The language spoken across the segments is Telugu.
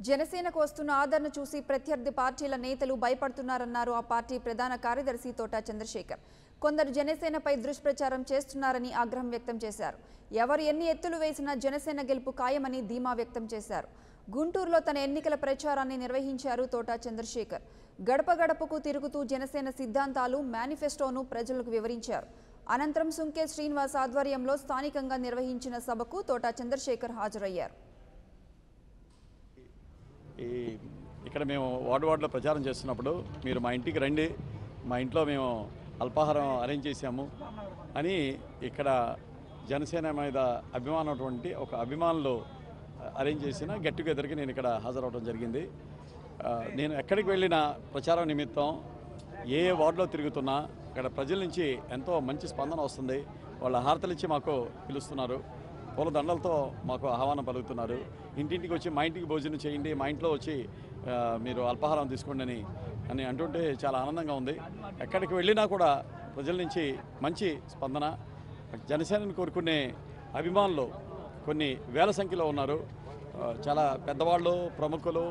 జనసేనకు వస్తున్న ఆదరణ చూసి ప్రత్యర్థి పార్టీల నేతలు భయపడుతున్నారన్నారు ఆ పార్టీ ప్రధాన కార్యదర్శి తోట చంద్రశేఖర్. కొందరు జనసేనపై దుష్ప్రచారం చేస్తున్నారని ఆగ్రహం వ్యక్తం చేశారు. ఎవరు ఎన్ని ఎత్తులు వేసినా జనసేన గెలుపు ఖాయమని ధీమా వ్యక్తం చేశారు. గుంటూరులో తన ఎన్నికల ప్రచారాన్ని నిర్వహించారు తోట చంద్రశేఖర్. గడప గడపకు తిరుగుతూ జనసేన సిద్ధాంతాలు, మేనిఫెస్టోను ప్రజలకు వివరించారు. అనంతరం సుంకే శ్రీనివాస్ ఆధ్వర్యంలో స్థానికంగా నిర్వహించిన సభకు తోట చంద్రశేఖర్ హాజరయ్యారు. ఇక్కడ మేము వార్డులో ప్రచారం చేస్తున్నప్పుడు మీరు మా ఇంటికి రండి, మా ఇంట్లో మేము అల్పాహారం అరేంజ్ చేశాము అని ఇక్కడ జనసేన మీద అభిమానటువంటి ఒక అభిమానులు అరేంజ్ చేసిన గెట్ టుగెదర్కి నేను ఇక్కడ హాజరవడం జరిగింది. నేను ఎక్కడికి వెళ్ళినా ప్రచారం నిమిత్తం ఏ వార్డులో తిరుగుతున్నా ఇక్కడ ప్రజల నుంచి ఎంతో మంచి స్పందన వస్తుంది. వాళ్ళ హారతలు ఇచ్చి మాకు పిలుస్తున్నారు, పూల దండలతో మాకు ఆహ్వానం పలుకుతున్నారు. ఇంటింటికి వచ్చి మా ఇంటికి భోజనం చేయండి, మా ఇంట్లో వచ్చి మీరు అల్పాహారం తీసుకోండి అని అంటుంటే చాలా ఆనందంగా ఉంది. ఎక్కడికి వెళ్ళినా కూడా ప్రజల నుంచి మంచి స్పందన. జనసేనను కోరుకునే అభిమానులు కొన్ని వేల సంఖ్యలో ఉన్నారు. చాలా పెద్దవాళ్ళు, ప్రముఖులు,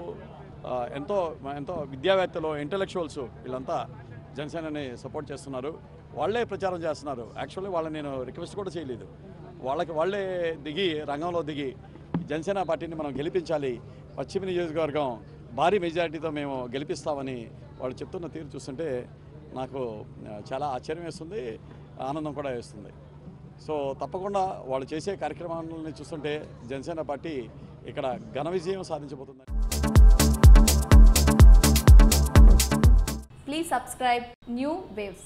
ఎంతో ఎంతో విద్యావేత్తలు, ఇంటలెక్చువల్స్ వీళ్ళంతా జనసేనని సపోర్ట్ చేస్తున్నారు. వాళ్ళే ప్రచారం చేస్తున్నారు. యాక్చువల్లీ వాళ్ళని నేను రిక్వెస్ట్ కూడా చేయలేదు. వాళ్ళే దిగి రంగంలో దిగి జనసేన పార్టీని మనం గెలిపించాలి, పశ్చిమ నియోజకవర్గం భారీ మెజారిటీతో మేము గెలిపిస్తామని వాళ్ళు చెప్తున్న తీరు చూస్తుంటే నాకు చాలా ఆశ్చర్యం వేస్తుంది, ఆనందం కూడా వేస్తుంది. సో తప్పకుండా వాళ్ళు చేసే కార్యక్రమాలని చూస్తుంటే జనసేన పార్టీ ఇక్కడ ఘన విజయం సాధించబోతుంది. Please subscribe New Waves.